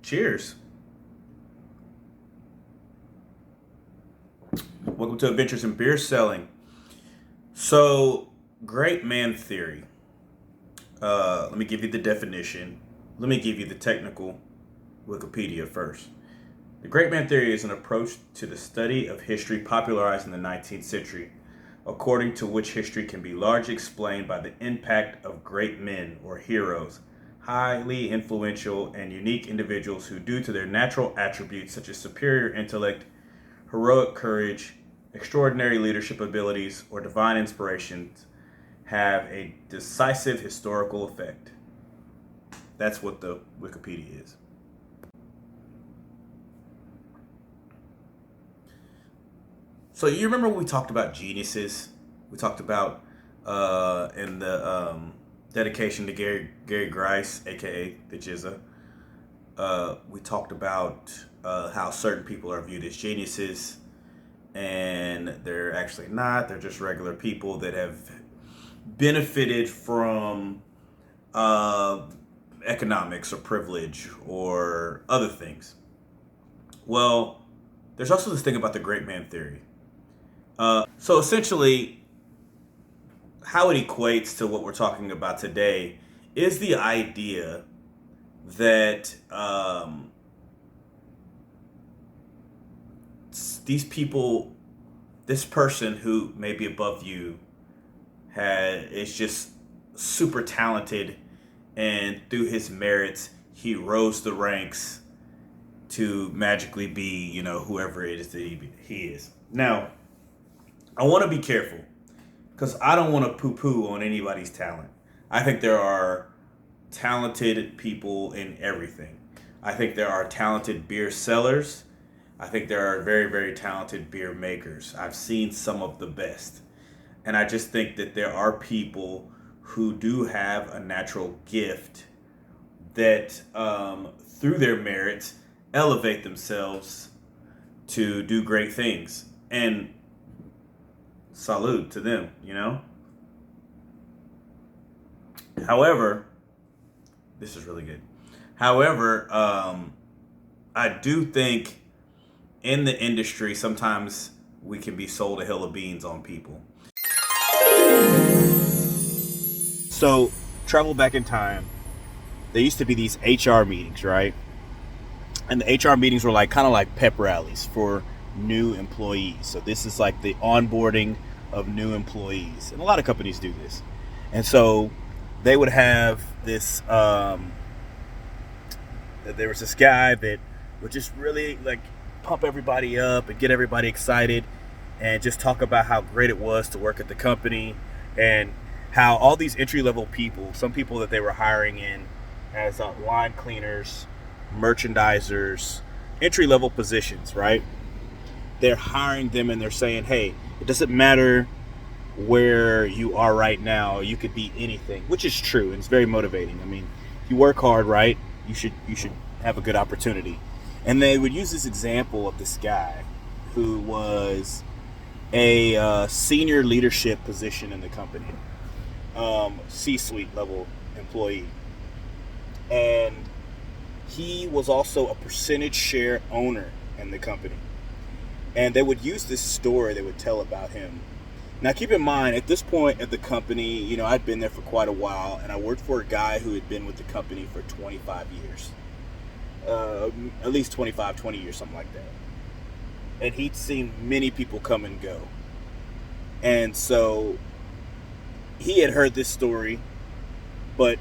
Cheers. Welcome to Adventures in Beer Selling. So, great man theory. Let me give you the definition. Let me give you the technical Wikipedia first. The great man theory is an approach to the study of history popularized in the 19th century, according to which history can be largely explained by the impact of great men or heroes, highly influential and unique individuals who, due to their natural attributes such as superior intellect, heroic courage, extraordinary leadership abilities, or divine inspirations, have a decisive historical effect. That's what the Wikipedia is. So you remember when we talked about geniuses? We talked about in the dedication to Gary Grice, aka the Jizza. We talked about how certain people are viewed as geniuses, and they're actually not. They're just regular people that have benefited from economics or privilege or other things. Well, there's also this thing about the great man theory. So essentially, how it equates to what we're talking about today is the idea that these people, this person who may be above you, is just super talented, and through his merits, he rose the ranks to magically be, whoever it is that he is. Now, I want to be careful because I don't want to poo-poo on anybody's talent. I think there are talented people in everything. I think there are talented beer sellers. I think there are very, very talented beer makers. I've seen some of the best. And I just think that there are people who do have a natural gift that, through their merits, elevate themselves to do great things. And salute to them, However, this is really good. However, I do think in the industry, sometimes we can be sold a hill of beans on people. So, travel back in time, there used to be these HR meetings, right? And the HR meetings were kind of like pep rallies for new employees. So this is like the onboarding of new employees, and a lot of companies do this. And so they would have this there was this guy that would just really pump everybody up and get everybody excited and just talk about how great it was to work at the company, and how all these entry-level people, some people that they were hiring in as line cleaners, merchandisers, entry-level positions, right? They're hiring them and they're saying, hey, it doesn't matter where you are right now, you could be anything, which is true, and it's very motivating. I mean, if you work hard, right, you should have a good opportunity. And they would use this example of this guy who was a senior leadership position in the company, C-suite level employee, and he was also a percentage share owner in the company. And they would use this story they would tell about him. Now, keep in mind, at this point at the company, I'd been there for quite a while, and I worked for a guy who had been with the company for 25 years. At least 25, 20 years, something like that. And he'd seen many people come and go. And so he had heard this story, but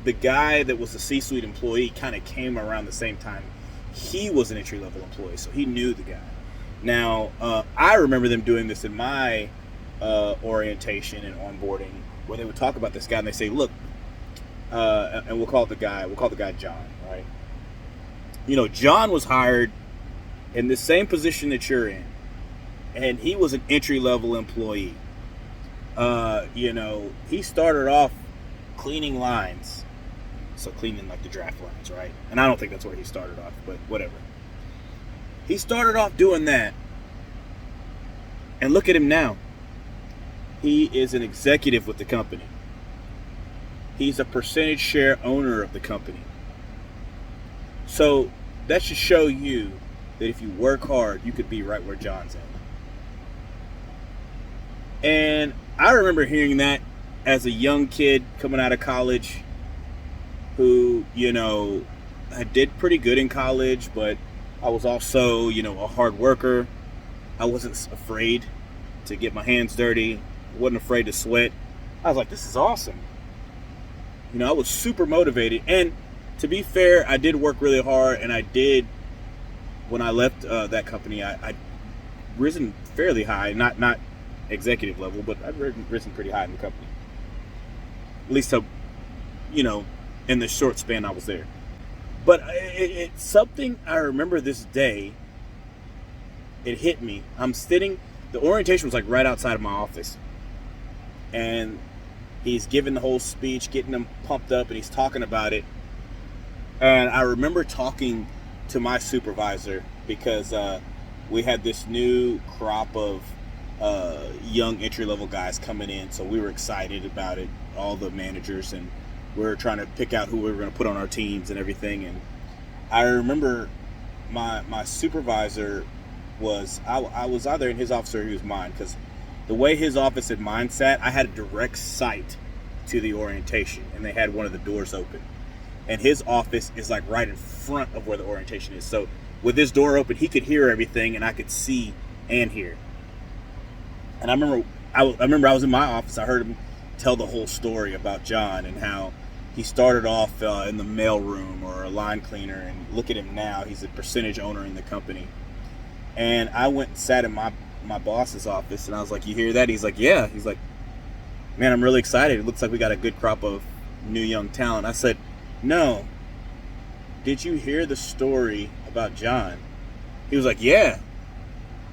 the guy that was a C-suite employee kind of came around the same time. He was an entry-level employee, so he knew the guy. Now, I remember them doing this in my orientation and onboarding, where they would talk about this guy and they say, look, and we'll call the guy John, right? John was hired in the same position that you're in, and he was an entry-level employee. He started off cleaning lines, so cleaning the draft lines, right? And I don't think that's where he started off, but whatever. He started off doing that, and look at him now. He is an executive with the company. He's a percentage share owner of the company. So that should show you that if you work hard, you could be right where John's at. And I remember hearing that as a young kid coming out of college who, I did pretty good in college, but I was also, a hard worker. I wasn't afraid to get my hands dirty. I wasn't afraid to sweat. I was like, this is awesome. I was super motivated. And to be fair, I did work really hard, and I did, when I left that company, I risen fairly high, not executive level, but I've risen pretty high in the company. At least, in the short span I was there. But it's something I remember this day. It hit me. I'm sitting, the orientation was like right outside of my office. And he's giving the whole speech, getting them pumped up, and he's talking about it. And I remember talking to my supervisor because we had this new crop of young entry-level guys coming in. So we were excited about it, all the managers, and we were trying to pick out who we were going to put on our teams and everything. And I remember my supervisor was, I was either in his office or he was mine, because the way his office and mine sat, I had a direct sight to the orientation, and they had one of the doors open. And his office is like right in front of where the orientation is. So with this door open, he could hear everything, and I could see and hear. And I remember I was in my office. I heard him tell the whole story about John and how he started off in the mail room or a line cleaner, and look at him now. He's a percentage owner in the company. And I went and sat in my boss's office, and I was like, you hear that? He's like, yeah. He's like, man, I'm really excited. It looks like we got a good crop of new young talent. I said, no. Did you hear the story about John? He was like, yeah.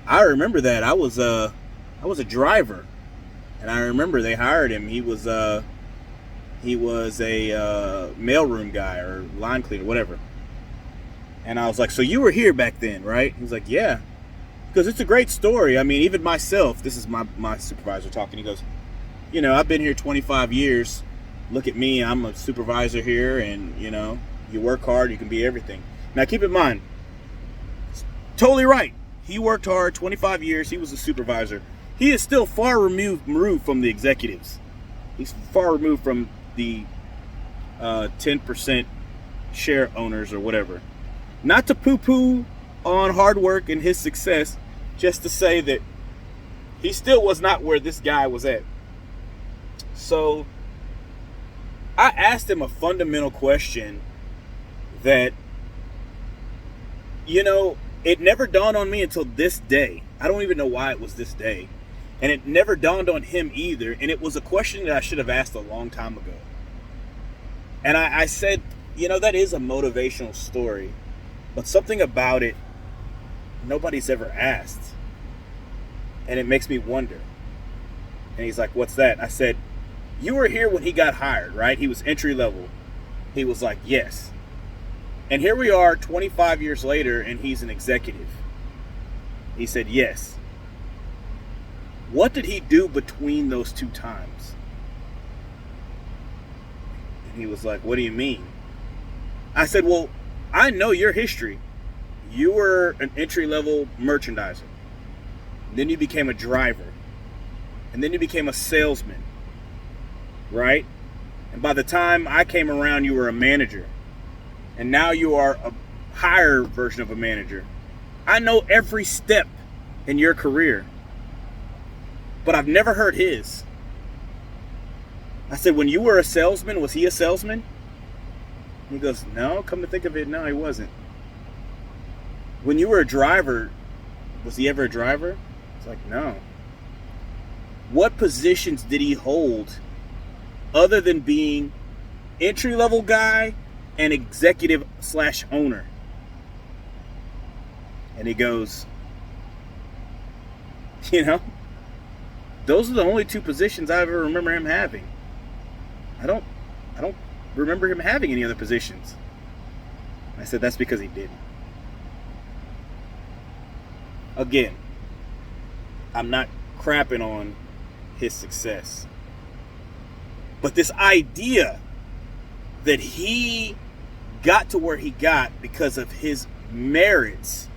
I remember that. I was a driver, and I remember they hired him. He was a mailroom guy or line cleaner, whatever. And I was like, so you were here back then, right? He was like, yeah. Because it's a great story. I mean, even myself, this is my supervisor talking. He goes, I've been here 25 years. Look at me. I'm a supervisor here, and, you work hard, you can be everything. Now, keep in mind, totally right. He worked hard, 25 years. He was a supervisor. He is still far removed from the executives. He's far removed from the 10% share owners or whatever. Not to poo-poo on hard work and his success, just to say that he still was not where this guy was at. So I asked him a fundamental question that, it never dawned on me until this day. I don't even know why it was this day. And it never dawned on him either. And it was a question that I should have asked a long time ago. And I said, that is a motivational story, but something about it nobody's ever asked. And it makes me wonder. And he's like, what's that? I said, you were here when he got hired, right? He was entry level. He was like, yes. And here we are 25 years later, and he's an executive. He said, yes. What did he do between those two times? And he was like, what do you mean? I said, well, I know your history. You were an entry-level merchandiser. Then you became a driver. And then you became a salesman. Right? And by the time I came around, you were a manager. And now you are a higher version of a manager. I know every step in your career. But I've never heard his. I said, when you were a salesman, was he a salesman? He goes, no, come to think of it, no, he wasn't. When you were a driver, was he ever a driver? It's like, no. What positions did he hold other than being entry-level guy and executive/owner? And he goes, those are the only two positions I ever remember him having. I don't remember him having any other positions. I said, that's because he didn't. Again, I'm not crapping on his success. But this idea that he got to where he got because of his merits,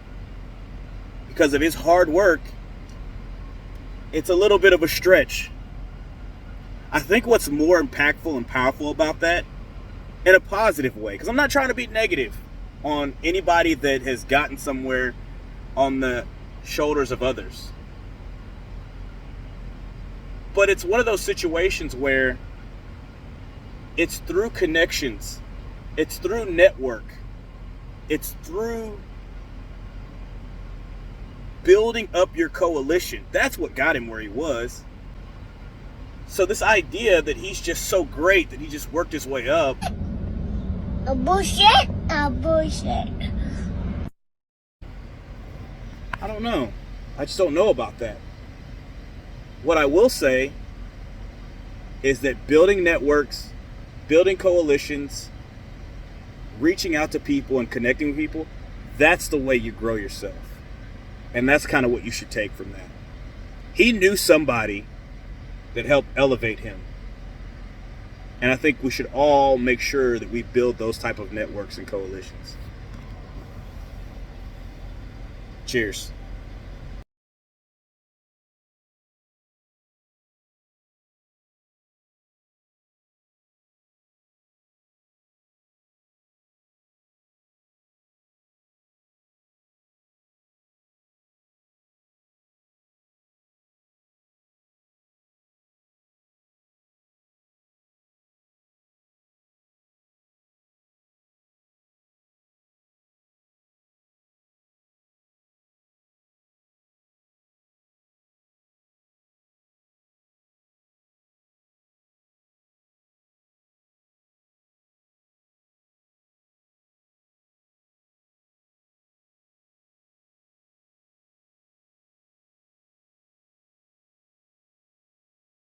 because of his hard work, it's a little bit of a stretch. I think what's more impactful and powerful about that, in a positive way, because I'm not trying to be negative on anybody that has gotten somewhere on the shoulders of others. But it's one of those situations where it's through connections, it's through network, it's through building up your coalition. That's what got him where he was. So this idea that he's just so great that he just worked his way up. A bullshit. I don't know. I just don't know about that. What I will say is that building networks, building coalitions, reaching out to people and connecting with people, that's the way you grow yourself. And that's kind of what you should take from that. He knew somebody that helped elevate him. And I think we should all make sure that we build those type of networks and coalitions. Cheers.